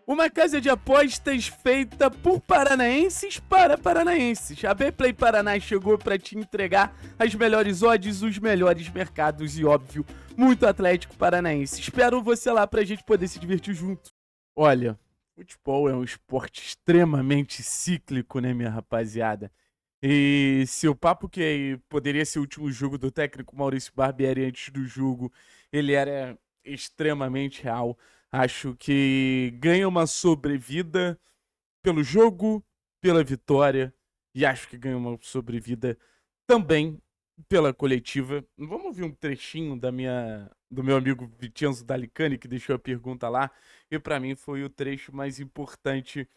Uma casa de apostas feita por paranaenses para paranaenses. A Betplay Paraná chegou para te entregar as melhores odds, os melhores mercados e, óbvio, muito Atlético Paranaense. Espero você lá pra gente poder se divertir junto. Olha, futebol é um esporte extremamente cíclico, né, minha rapaziada? E se o papo que poderia ser o último jogo do técnico Maurício Barbieri antes do jogo, ele era extremamente real. Acho que ganha uma sobrevida pelo jogo, pela vitória, e acho que ganha uma sobrevida também pela coletiva. Vamos ouvir um trechinho do meu amigo Vincenzo Dalicani, que deixou a pergunta lá, e para mim foi o trecho mais importante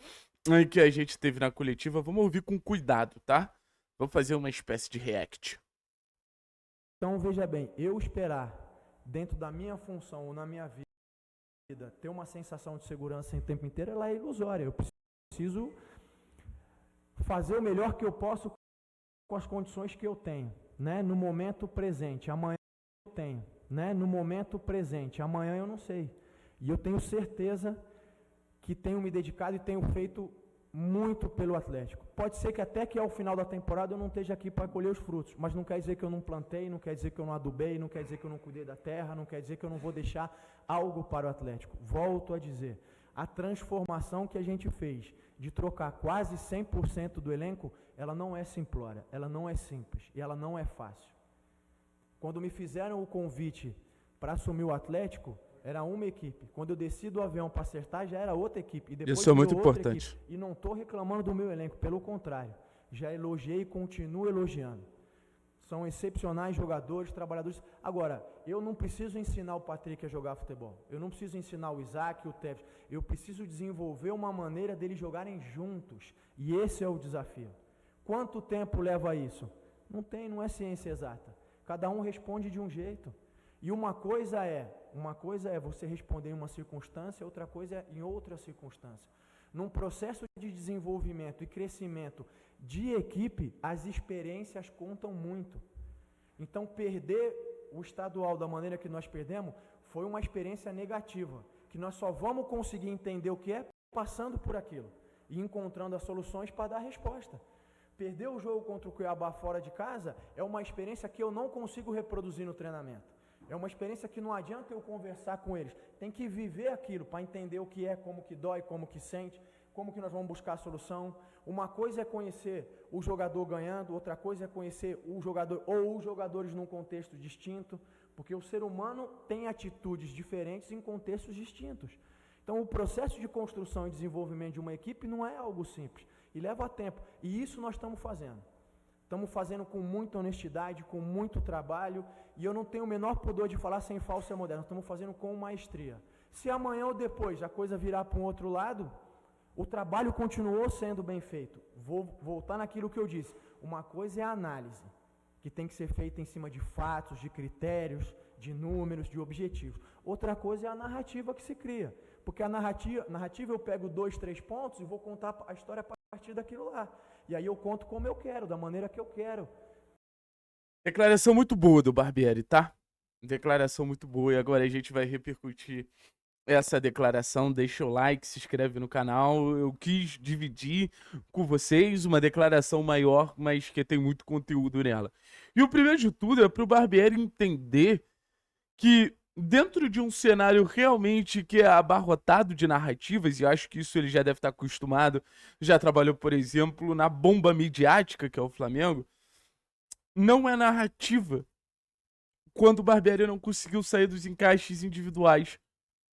que a gente teve na coletiva. Vamos ouvir com cuidado, tá? Vou fazer uma espécie de react. Então, veja bem, eu esperar, dentro da minha função ou na minha vida, ter uma sensação de segurança em tempo inteiro, ela é ilusória. Eu preciso fazer o melhor que eu posso com as condições que eu tenho, né? No momento presente. Amanhã eu tenho, né? No momento presente. Amanhã eu não sei. E eu tenho certeza que tenho me dedicado e tenho feito muito pelo Atlético. Pode ser que até que ao final da temporada eu não esteja aqui para colher os frutos, mas não quer dizer que eu não plantei, não quer dizer que eu não adubei, não quer dizer que eu não cuidei da terra, não quer dizer que eu não vou deixar algo para o Atlético. Volto a dizer, a transformação que a gente fez de trocar quase 100% do elenco, ela não é simplória, ela não é simples e ela não é fácil. Quando me fizeram o convite para assumir o Atlético, era uma equipe. Quando eu desci do avião para acertar, já era outra equipe. E depois Isso é muito outra importante. equipe. E não estou reclamando do meu elenco, pelo contrário. Já elogiei e continuo elogiando. São excepcionais jogadores, trabalhadores. Agora, eu não preciso ensinar o Patrick a jogar futebol. Eu não preciso ensinar o Isaac, o Tevez. Eu preciso desenvolver uma maneira deles jogarem juntos. E esse é o desafio. Quanto tempo leva isso? Não é ciência exata. Cada um responde de um jeito. E uma coisa é você responder em uma circunstância, outra coisa é em outra circunstância. Num processo de desenvolvimento e crescimento de equipe, as experiências contam muito. Então, perder o estadual da maneira que nós perdemos foi uma experiência negativa, que nós só vamos conseguir entender o que é passando por aquilo e encontrando as soluções para dar resposta. Perder o jogo contra o Cuiabá fora de casa é uma experiência que eu não consigo reproduzir no treinamento. É uma experiência que não adianta eu conversar com eles. Tem que viver aquilo para entender o que é, como que dói, como que sente, como que nós vamos buscar a solução. Uma coisa é conhecer o jogador ganhando, outra coisa é conhecer o jogador ou os jogadores num contexto distinto, porque o ser humano tem atitudes diferentes em contextos distintos. Então, o processo de construção e desenvolvimento de uma equipe não é algo simples e leva tempo. E isso nós estamos fazendo. Estamos fazendo com muita honestidade, com muito trabalho, e eu não tenho o menor pudor de falar sem falsa e moderna. Estamos fazendo com maestria. Se amanhã ou depois a coisa virar para um outro lado, o trabalho continuou sendo bem feito. Vou voltar naquilo que eu disse. Uma coisa é a análise, que tem que ser feita em cima de fatos, de critérios, de números, de objetivos. Outra coisa é a narrativa que se cria. Porque a narrativa eu pego 2, 3 pontos e vou contar a história a partir daquilo lá. E aí eu conto como eu quero, da maneira que eu quero. Declaração muito boa do Barbieri, tá? Declaração muito boa. E agora a gente vai repercutir essa declaração. Deixa o like, se inscreve no canal. Eu quis dividir com vocês uma declaração maior, mas que tem muito conteúdo nela. E o primeiro de tudo é pro Barbieri entender que dentro de um cenário realmente que é abarrotado de narrativas, e acho que isso ele já deve estar acostumado, já trabalhou, por exemplo, na bomba midiática, que é o Flamengo, não é narrativa quando o Barbieri não conseguiu sair dos encaixes individuais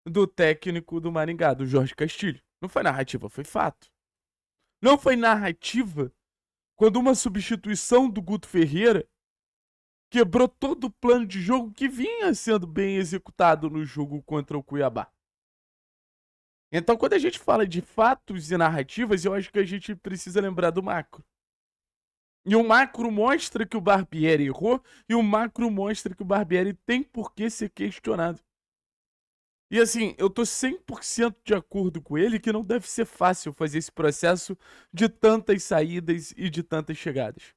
do técnico do Maringá, do Jorge Castilho. Não foi narrativa, foi fato. Não foi narrativa quando uma substituição do Guto Ferreira quebrou todo o plano de jogo que vinha sendo bem executado no jogo contra o Cuiabá. Então, quando a gente fala de fatos e narrativas, eu acho que a gente precisa lembrar do macro. E o macro mostra que o Barbieri errou, e o macro mostra que o Barbieri tem por que ser questionado. E assim, eu tô 100% de acordo com ele que não deve ser fácil fazer esse processo de tantas saídas e de tantas chegadas.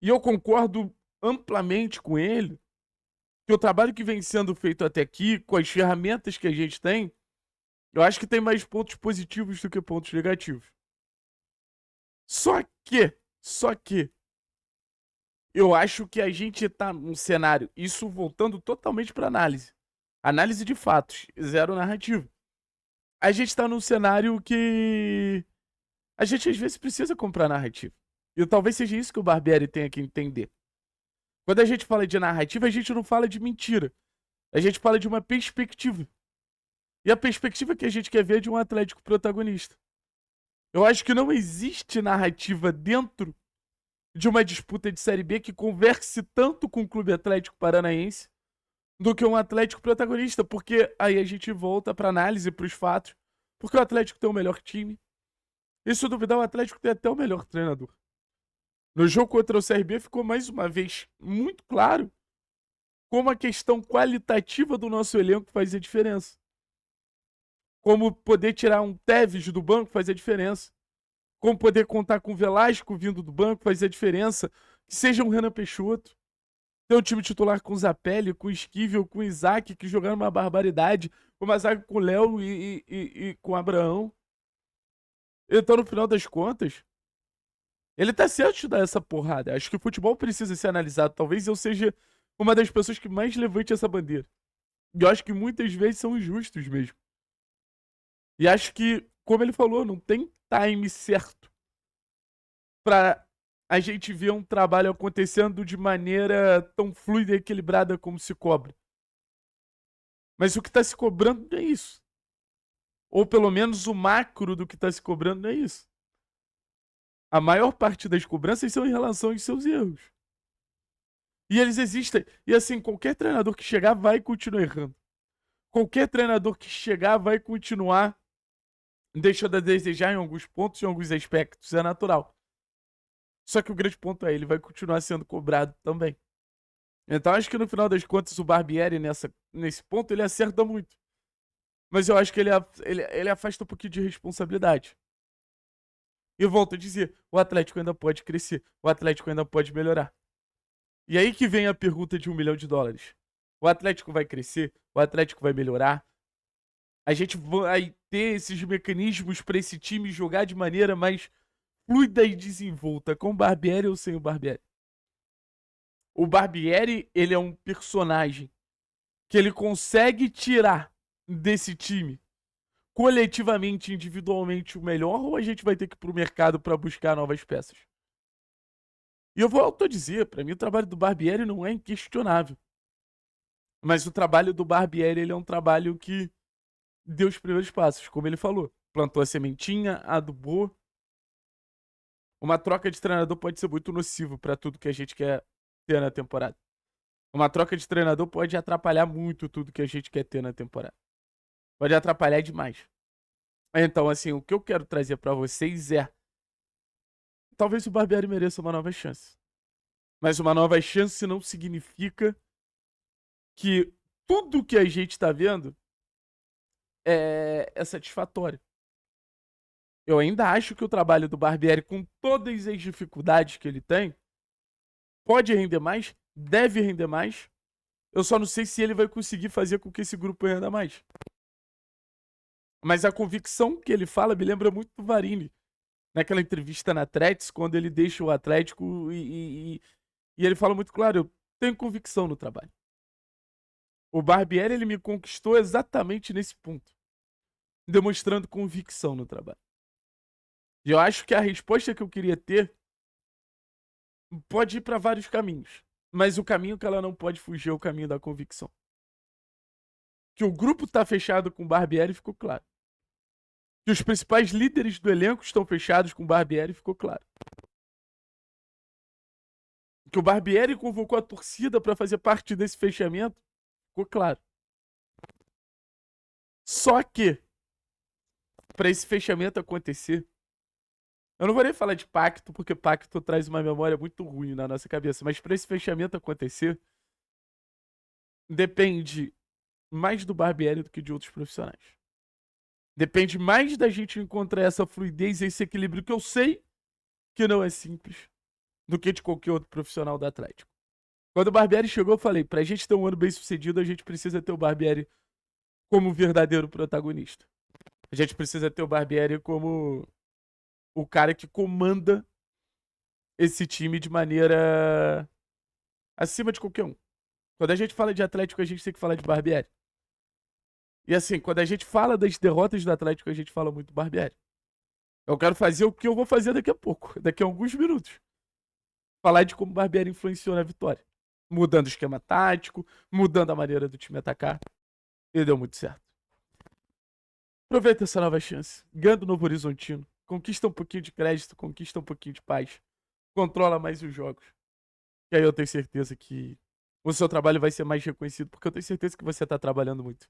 E eu concordo amplamente com ele que o trabalho que vem sendo feito até aqui, com as ferramentas que a gente tem, Eu acho que tem mais pontos positivos do que pontos negativos. Só que, eu acho que a gente tá num cenário, isso voltando totalmente pra análise. Análise de fatos, zero narrativa. A gente tá num cenário que a gente às vezes precisa comprar narrativa. E talvez seja isso que o Barbieri tenha que entender. Quando a gente fala de narrativa, a gente não fala de mentira. A gente fala de uma perspectiva. E a perspectiva que a gente quer ver é de um Atlético protagonista. Eu acho que não existe narrativa dentro de uma disputa de Série B que converse tanto com o Clube Atlético Paranaense do que um Atlético protagonista, porque aí a gente volta para análise, para os fatos, porque o Atlético tem o melhor time. E se eu duvidar, o Atlético tem até o melhor treinador. No jogo contra o CRB ficou mais uma vez muito claro como a questão qualitativa do nosso elenco faz a diferença. Como poder tirar um Tevez do banco faz a diferença. Como poder contar com o Velasco vindo do banco faz a diferença. Que seja um Renan Peixoto. Ter um time titular com o Zapelli, com o Esquivel, com o Isaac, que jogaram uma barbaridade. Uma zaga com o Léo e com o Abraão. Então, no final das contas, ele tá certo de dar essa porrada. Acho que o futebol precisa ser analisado. Talvez eu seja uma das pessoas que mais levante essa bandeira. E eu acho que muitas vezes são injustos mesmo. E acho que, como ele falou, não tem time certo pra a gente ver um trabalho acontecendo de maneira tão fluida e equilibrada como se cobra. Mas o que tá se cobrando não é isso. Ou pelo menos o macro do que tá se cobrando não é isso. A maior parte das cobranças são em relação aos seus erros. E eles existem. E assim, qualquer treinador que chegar vai continuar errando. Qualquer treinador que chegar vai continuar deixando a desejar em alguns pontos, em alguns aspectos. É natural. Só que o grande ponto é, ele vai continuar sendo cobrado também. Então acho que no final das contas o Barbieri nesse ponto ele acerta muito. Mas eu acho que ele afasta um pouquinho de responsabilidade. E eu volto a dizer, o Atlético ainda pode crescer. O Atlético ainda pode melhorar. E aí que vem a pergunta de $1 milhão. O Atlético vai crescer? O Atlético vai melhorar? A gente vai ter esses mecanismos para esse time jogar de maneira mais fluida e desenvolta, com o Barbieri ou sem o Barbieri? O Barbieri, ele é um personagem que ele consegue tirar desse time coletivamente, individualmente o melhor, ou a gente vai ter que ir pro mercado para buscar novas peças? E eu volto a dizer, para mim o trabalho do Barbieri não é inquestionável. Mas o trabalho do Barbieri, ele é um trabalho que deu os primeiros passos, como ele falou. Plantou a sementinha, adubou. Uma troca de treinador pode ser muito nocivo para tudo que a gente quer ter na temporada. Uma troca de treinador pode atrapalhar muito tudo que a gente quer ter na temporada. Pode atrapalhar demais. Então, assim, o que eu quero trazer para vocês é: talvez o Barbieri mereça uma nova chance. Mas uma nova chance não significa que tudo que a gente tá vendo é satisfatório. Eu ainda acho que o trabalho do Barbieri, com todas as dificuldades que ele tem, pode render mais, deve render mais. Eu só não sei se ele vai conseguir fazer com que esse grupo renda mais. Mas a convicção que ele fala me lembra muito do Varini. Naquela entrevista na Tretes, quando ele deixa o Atlético e ele fala muito claro: eu tenho convicção no trabalho. O Barbieri, ele me conquistou exatamente nesse ponto, demonstrando convicção no trabalho. E eu acho que a resposta que eu queria ter pode ir para vários caminhos, mas o caminho que ela não pode fugir é o caminho da convicção. Que o grupo tá fechado com o Barbieri ficou claro. Que os principais líderes do elenco estão fechados com o Barbieri ficou claro. Que o Barbieri convocou a torcida para fazer parte desse fechamento ficou claro. Só que, para esse fechamento acontecer, eu não vou nem falar de pacto, porque pacto traz uma memória muito ruim na nossa cabeça, mas para esse fechamento acontecer, depende mais do Barbieri do que de outros profissionais. Depende mais da gente encontrar essa fluidez e esse equilíbrio, que eu sei que não é simples, do que de qualquer outro profissional do Atlético. Quando o Barbieri chegou, eu falei: pra gente ter um ano bem sucedido, a gente precisa ter o Barbieri como verdadeiro protagonista. A gente precisa ter o Barbieri como o cara que comanda esse time de maneira acima de qualquer um. Quando a gente fala de Atlético, a gente tem que falar de Barbieri. E assim, quando a gente fala das derrotas do Atlético, a gente fala muito do Barbieri. Eu quero fazer o que eu vou fazer daqui a pouco, daqui a alguns minutos. Falar de como o Barbieri influenciou na vitória. Mudando o esquema tático, mudando a maneira do time atacar. E deu muito certo. Aproveita essa nova chance. Ganha do Novo Horizontino. Conquista um pouquinho de crédito, conquista um pouquinho de paz. Controla mais os jogos. E aí eu tenho certeza que o seu trabalho vai ser mais reconhecido, porque eu tenho certeza que você tá trabalhando muito.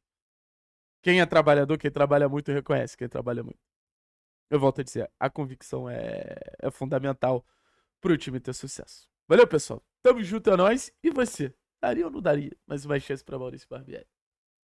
Quem é trabalhador, quem trabalha muito, reconhece quem trabalha muito. Eu volto a dizer, a convicção é fundamental pro time ter sucesso. Valeu, pessoal. Tamo junto, é nóis. E você? Daria ou não daria mais uma chance pra Maurício Barbieri?